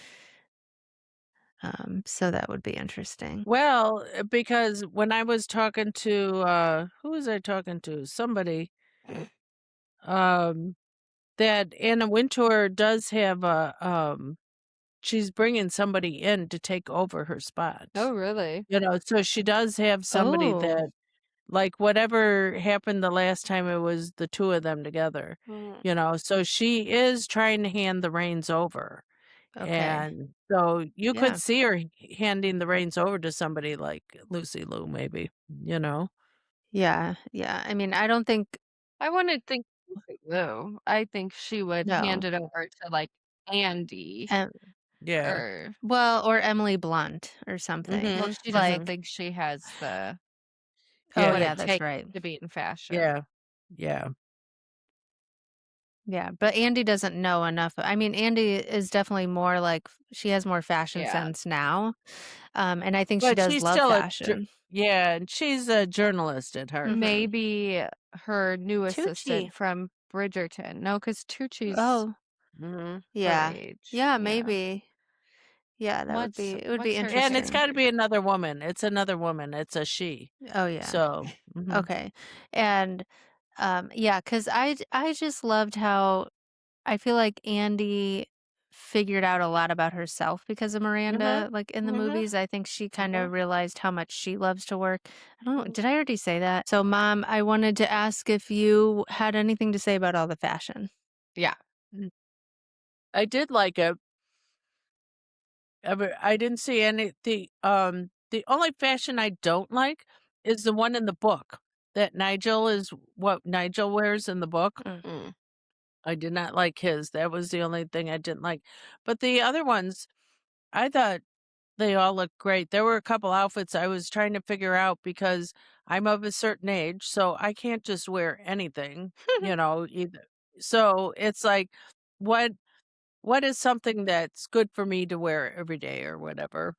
So that would be interesting. Well, because when I was talking to who was I talking to? Somebody um that Anna Wintour does have a she's bringing somebody in to take over her Oh, spot. really? So she does have somebody Oh, that like whatever happened the last time it was the two of them together. Mm. So she is trying to hand the reins over. okay. And so you could Yeah. see her handing the reins over to somebody like Lucy Liu maybe, you know? Yeah, yeah. I mean, I don't think I wouldn't think though. I think she would hand no. it over to, like, Andy Em Yeah. or well, or Emily Blunt or well, something. Mhm. she doesn't Like, think she has the oh, what Yeah. yeah, it that's takes right. to be in fashion. Yeah. Yeah. Yeah, but Andy doesn't know enough. I mean, Andy is definitely more like she has more fashion Yeah. sense now, and I think she But does she's love still fashion. yeah, and she's a journalist at heart. Mhm. Maybe her new Tucci. assistant from Bridgerton. No, 'cause Tucci's Oh, Mhm. her yeah. age. Yeah, Yeah. maybe. Yeah, that would be, it would be What's her And it's name? interesting. gotta be another woman. It's another woman. It's a she. Oh, yeah. So, mhm. Okay. And, yeah, because I just loved how I feel like Andy figured out a lot about herself because of Mhm. Miranda, like, in the Mhm. movies. I think she kind Mhm. of realized how much she loves to work. I don't know, Mm. did I already say that? So, Mom, I wanted to ask if you had anything to say about all the fashion. Yeah. I did like it. I didn't see any the only fashion I don't like is the one in the book that Nigel is what Nigel wears in the book. Mm. Mm. I did not like his. That was the only thing I didn't like. But the other ones, I thought they all looked great. There were a couple outfits I was trying to figure out because I'm of a certain age, so I can't just wear anything, either. So it's like, what what is something that's good for me to wear every day or whatever?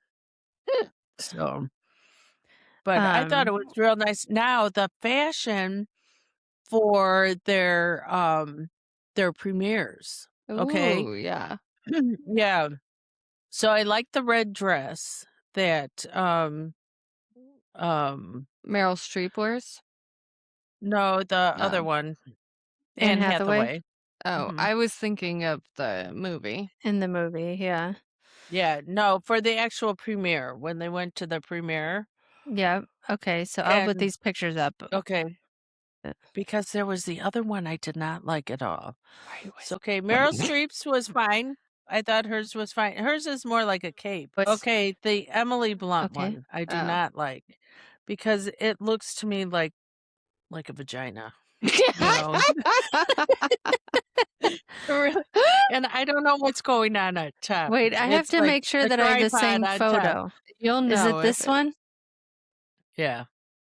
So But I thought it was real nice. Now the fashion for their premieres. Okay. Ooh, yeah. Yeah. So I like the red dress that Meryl Streep wears? no, the other No. one, Anne Anne Hathaway Hathaway. Oh, Mhm. I was thinking of the movie. in the movie, yeah. Yeah, no, for the actual premiere, when they went to the premiere. Yep. Okay, so I'll put And these pictures up. okay, Uh, because there was the other one I did not like at all. Why you So, okay, Meryl Streep's was fine. I thought hers was fine. Hers is more like a cape. What's Okay, the Emily Blunt okay. one I do Oh. not like because it looks to me like a vagina, you know? Really. And I don't know what's going on at top. Wait, I have It's to like make sure a that I have the tripod same on top. photo. You'll Is know it if this one? Yeah.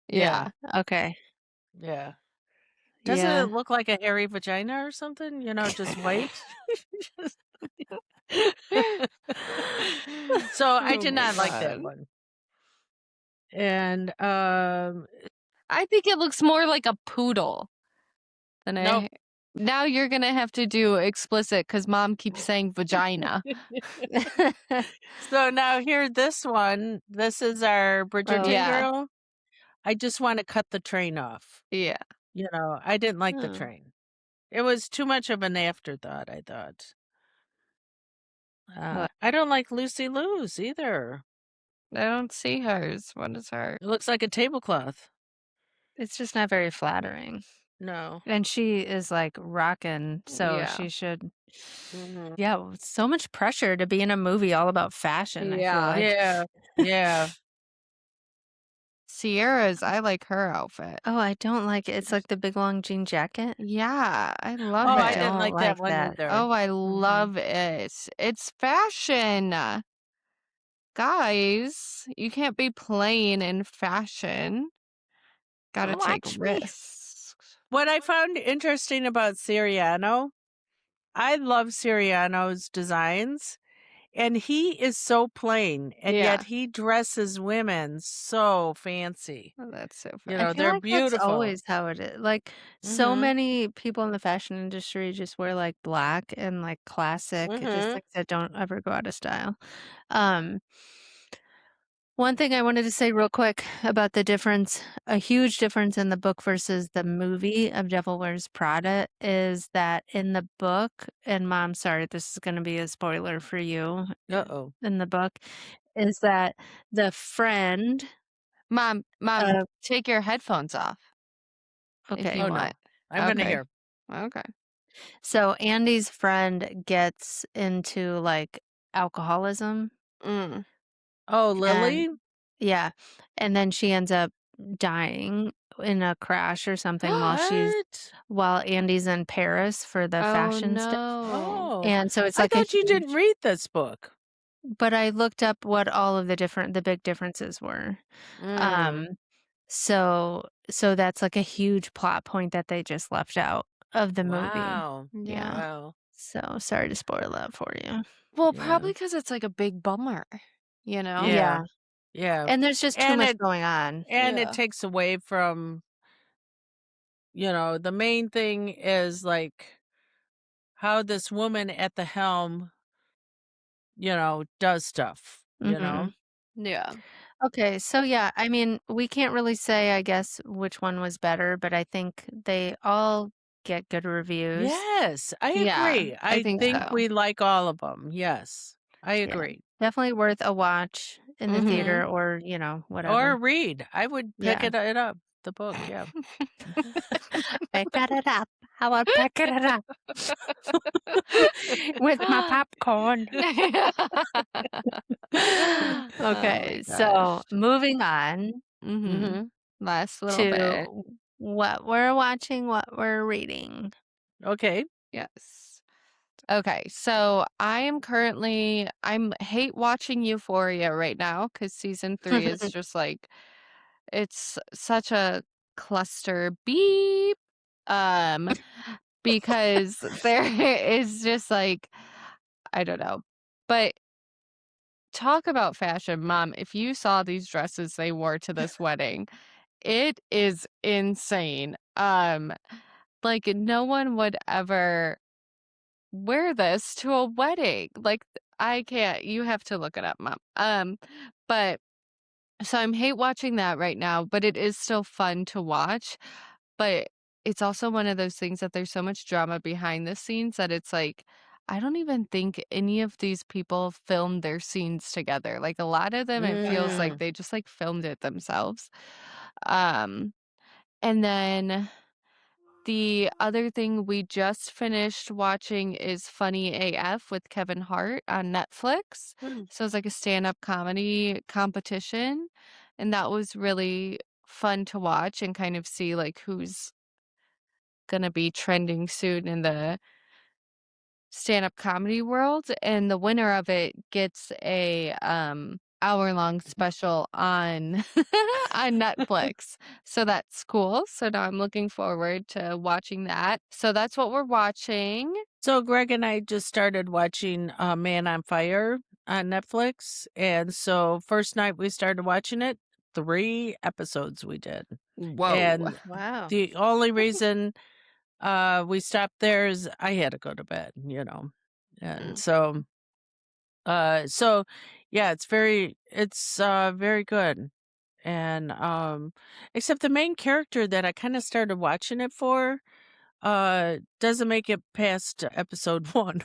Yeah. Okay. Yeah. Doesn't Yeah. it look like a hairy vagina or something? You know, just white? So I Oh did my not like that God. one. And I think it looks more like a poodle than nope. a. Now you're gonna have to do explicit because mom keeps saying vagina. So now here, this one, this is our Bridgerton Yeah. girl. I just want to cut the train off. Yeah. You know, I didn't like the Oh. train. It was too much of an afterthought, I thought. What? I don't like Lucy Lou's either. I don't see hers. What is her? It looks like a tablecloth. It's just not very flattering. No. And she is like rocking, so Yeah. she should. Mhm. Yeah, so much pressure to be in a movie all about fashion, I feel Yeah. like. Yeah. Yeah. Sierra's, I like her outfit. Oh, I don't like it. It's like the big long jean jacket. Yeah, I love Oh, I I it. didn't don't like that like one that. either. Oh, I Mhm. love it. It's fashion. Guys, you can't be plain in fashion. Gotta take Watch me. risks. What I found interesting about Siriano, I love Siriano's designs, and he is so plain, and Yeah. yet he dresses women so fancy. Oh, that's so You fun. I know, feel they're like that's beautiful. always how it is. Like so Mhm. many people in the fashion industry just wear like black and like classic, just Mhm. things that don't ever go out of style. Um, One thing I wanted to say real quick about the difference, a huge difference in the book versus the movie of Devil Wears Prada is that in the book, and Mom, sorry, this is going to be a spoiler for you Uh-oh. in the book, is that the friend Mom, of, take your headphones off if okay, you Oh, want. no. I'm gonna Okay. hear. Okay. so Andy's friend gets into like alcoholism. Mm. Oh, And Lily? yeah, and then she ends up dying in a crash or something What? while Andy's in Paris for the Oh fashion stuff. no. Oh. And so it's I like a thought you didn't huge, read this book. but I looked up what all of the big differences were. Mm. Um, so that's like a huge plot point that they just left out of the movie. Wow. Yeah. Yeah. Wow. So sorry to spoil that for you. Well, Yeah. probably because it's like a big bummer, you know? Yeah. Yeah. And there's just too And much it going on. and it Yeah. takes away from, you know, the main thing is like how this woman at the helm, you know, does stuff, you know? Yeah. Okay, so yeah, I mean, we can't really say, I guess, which one was better, but I think they all get good reviews. Yes, I Yeah, agree. I I think think so. we like all of them. Yes, I Yeah, agree. definitely worth a watch in the theater Mhm. or, Or whatever. read. I would pick Yeah. it up, the book, yeah. Pick it up. How about picking it up with my popcorn? Oh Okay, my so gosh. moving on Mhm. Last little bit. to what we're watching, what we're reading. Okay. Yes. Okay, so I'm hate watching Euphoria right now because season 3 is just like it's such a cluster beep. Because there is just like I don't know. But talk about fashion, Mom. If you saw these dresses they wore to this wedding, it is insane. Like no one would ever wear this to a wedding. Like I can't. You have to look it up, Mom. But so I'm hate watching that right now, but it is still fun to watch. But it's also one of those things that there's so much drama behind the scenes that it's like, I don't even think any of these people filmed their scenes together. Like a lot of them, it feels like Mm. they just like filmed it themselves. Um, and then the other thing we just finished watching is Funny AF with Kevin Hart on Netflix. Mm. So it's like a stand-up comedy competition, and that was really fun to watch and kind of see like who's gonna be trending soon in the stand-up comedy world, and the winner of it gets a hour-long special on on Netflix. So that's cool. So now I'm looking forward to watching that. So that's what we're watching. So Greg and I just started watching Man on Fire on Netflix, and so first night we started watching it, 3 episodes we did. Whoa. And Wow. the only reason we stopped there is I had to go to bed, you know. And Mm. so yeah, it's very good. And except the main character that I kind of started watching it for doesn't make it past episode 1.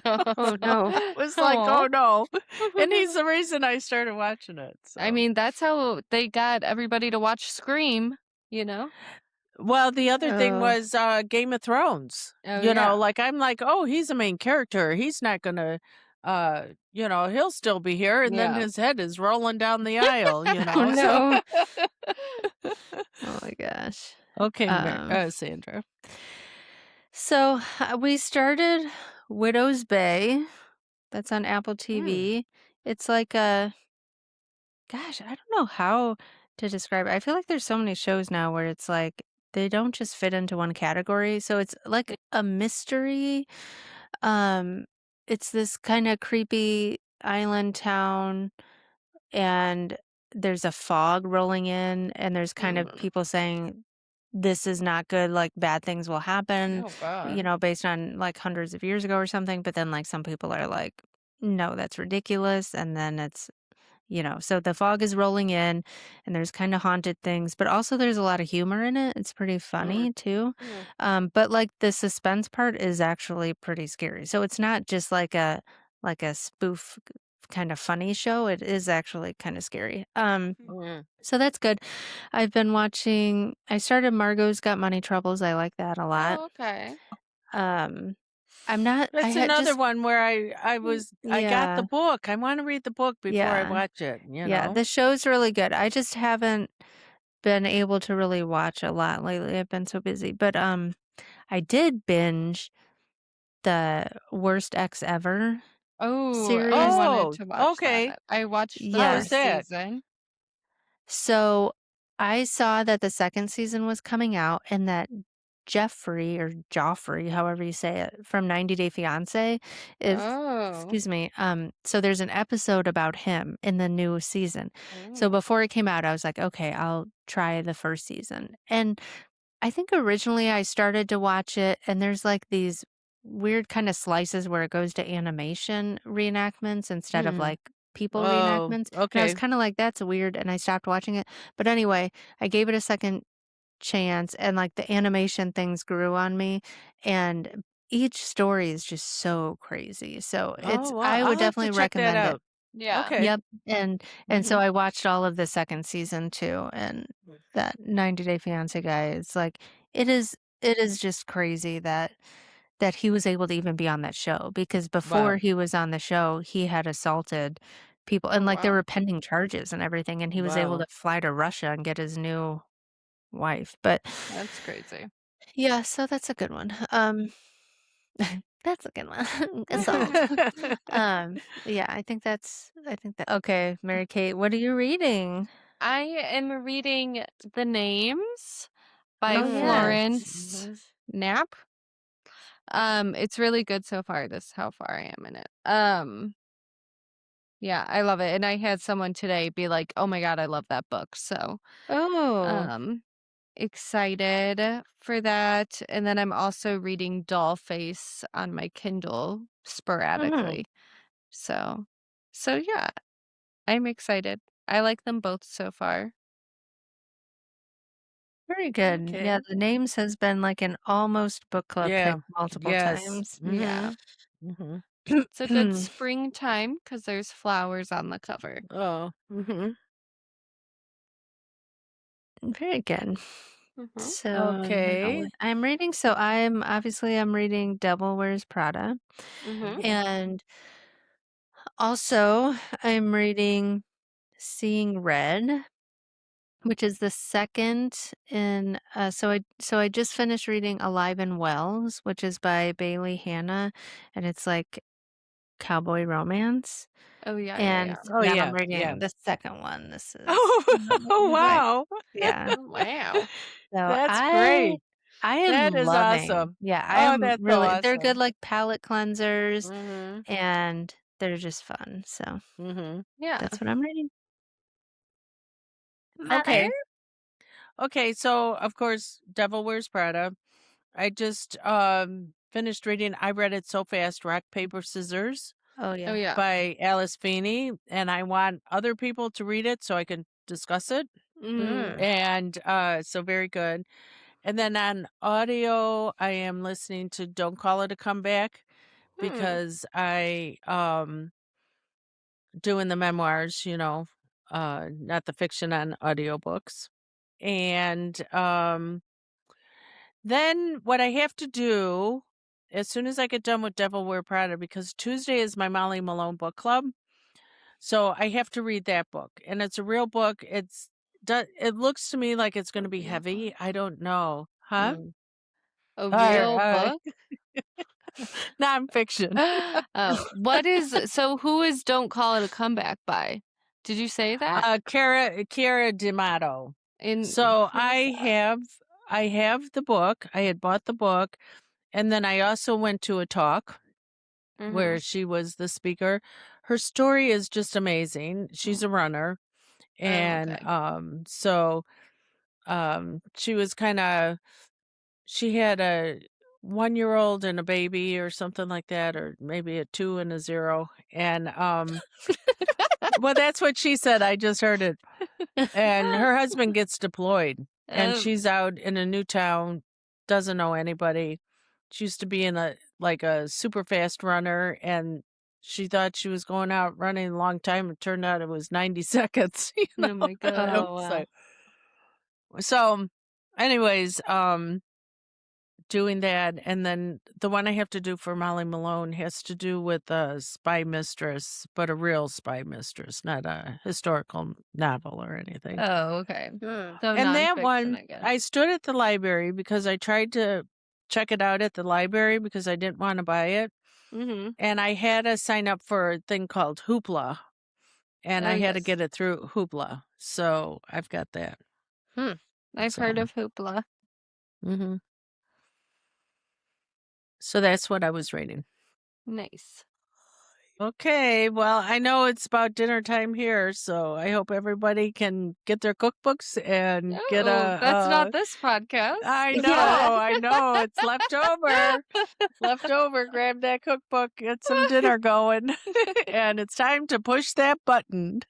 Oh, So no. I was like, Aw. "Oh no." And he's the reason I started watching it. I So mean, that's how they got everybody to watch Scream, you know? well, the other thing Oh, was Game of Thrones. Oh, You know, yeah. like I'm like, "Oh, he's a main character. He's not gonna he'll still be here." And then Yeah. his head is rolling down the aisle, you oh know. So no. Oh my gosh. okay, Um, Sandra. so we started Widow's Bay. That's on Apple Mm. TV. It's like a gosh, I don't know how to describe it. I feel like there's so many shows now where it's like they don't just fit into one category. So it's like a mystery. Um, it's this kind of creepy island town, and there's a fog rolling in, and there's kind of Mm. people saying this is not good, like bad things will happen, Oh, God. based on like hundreds of years ago or something. But then like some people are like, no, that's ridiculous. And then so the fog is rolling in and there's kind of haunted things, but also there's a lot of humor in it. It's pretty Mm. funny too. Mm. But like the suspense part is actually pretty scary. So it's not just like a spoof kind of funny show. It is actually kind of scary. Mm. So that's good. I started Margot's Got Money Troubles. I like that a lot. Oh, okay. Um I'm not I That's had another just one where I got the yeah. book. I wanna read the book before I Yeah. watch it, you Yeah, know? the show's really good. I just haven't been able to really watch a lot lately. I've been so busy. But I did binge the Worst Ex Ever Oh, I series. wanted Oh, to watch okay. that. I watched the How is first Yes. that? season. So I saw that the second season was coming out and that Jeffrey or Joffrey, however you say it, from 90 Day Fiance, if Oh. excuse me, so there's an episode about him in the new season. So Oh. before it came out, I was like, okay, I'll try the first season. And I think originally I started to watch it, and there's like these weird kind of slices where it goes to animation reenactments instead of Hmm. like people Oh, reenactments. And I was okay. kind of like, that's weird. And I stopped watching it. But anyway, I gave it a second chance, and like the animation things grew on me. And each story is just so crazy. So Oh, wow. I would I'll have to definitely check that recommend it. out. Yeah. Okay. Yep, and so Mhm. I watched all of the second season too, and that 90 Day Fiancé guy, it's like it is just crazy that he was able to even be on that show because before Wow. he was on the show, he had assaulted people Oh, and like there wow. were pending charges and everything, and he was able to Wow. fly to Russia and get his new wife. But That's crazy. yeah, so that's a good one. That's a good one. Assault. Yeah, I think that okay, Mary Kate, what are you reading? I am reading The Names by Oh, yeah. Florence Mhm. Knapp. It's really good so far. This is how far I am in it. Yeah, I love it, and I had someone today be like, "Oh my god, I love that book." So, Oh. um, excited for that, and then I'm also reading Dollface on my Kindle Mhm. sporadically. So yeah, I'm excited. I like them both so far. Very good. Okay. Yeah, the names has been like an almost book club pick Yeah. multiple Yes. times. Yeah. Mhm. It's a good springtime because there's flowers on the cover. Oh. Very good. Mhm. So now Okay. what I'm reading Devil Wears Prada. Mhm. And also I'm reading Seeing Red, which is the second in so I just finished reading Alive and Wells, which is by Bailey Hanna, and it's like cowboy romance. Oh, yeah, yeah, And yeah. Oh, now I'm yeah. Yeah. reading the second one. This is Oh, oh right. wow. Yeah. Oh, wow. So That's I great. I am That is loving. awesome. Yeah, I Oh, am that's so really they're good awesome. like palette cleansers Mhm. and they're just fun. So Mhm. Yeah. that's what I'm reading. Mother? Okay. Okay, so of course, Devil Wears Prada. I just finished reading, I read it so fast, Rock Paper Scissors Oh Oh, yeah. yeah. by Alice Feeney, and I want other people to read it so I can discuss it. Mm. Mm. And so very good. And then on audio, I am listening to Don't Call It a Comeback Hmm. because I doing the memoirs, not the fiction on audiobooks. And then what I have to do as soon as I get done with Devil Wear Prada, because Tuesday is my Molly Malone book club. So I have to read that book. And it's a real book. It looks to me like it's A going to be real book? heavy. I don't know. Huh? Mm. A Or real book? nonfiction. Oh, so who is Don't Call It a Comeback by? Did you say that? Chiara D'Amato. And So who's that? I have the book. I had bought the book, and then I also went to a talk where Mhm. she was the speaker. Her story is just amazing. She's a runner, Oh, and okay. she was kind of she had a 1-year-old and a baby or something like that, or maybe a 2 and a 0. And well, that's what she said. I just heard it. And her husband gets deployed, and Um, she's out in a new town, doesn't know anybody. She used to be in a super fast runner, and she thought she was going out running a long time. It turned out it was 90 seconds, oh my It god. Oh was wow. like so anyways, doing that, and then the one I have to do for Molly Malone has to do with a spy mistress, but a real spy mistress, not a historical novel or anything. Oh, okay. Hmm. So And that nonfiction, one, I guess. I stood at the library because I tried to check it out at the library because I didn't want to buy it. Mhm. And I had to sign up for a thing called Hoopla, and Oh, I had to yes. get it through Hoopla. So I've got that. Hmm. I've heard So, of Hoopla. hmm so that's what I was reading. Nice. Okay, well, I know it's about dinner time here, so I hope everybody can get their cookbooks and get Oh, that's not this podcast. Yeah. I know, it's left over. Left over, grab that cookbook, get some dinner going, and it's time to push that button.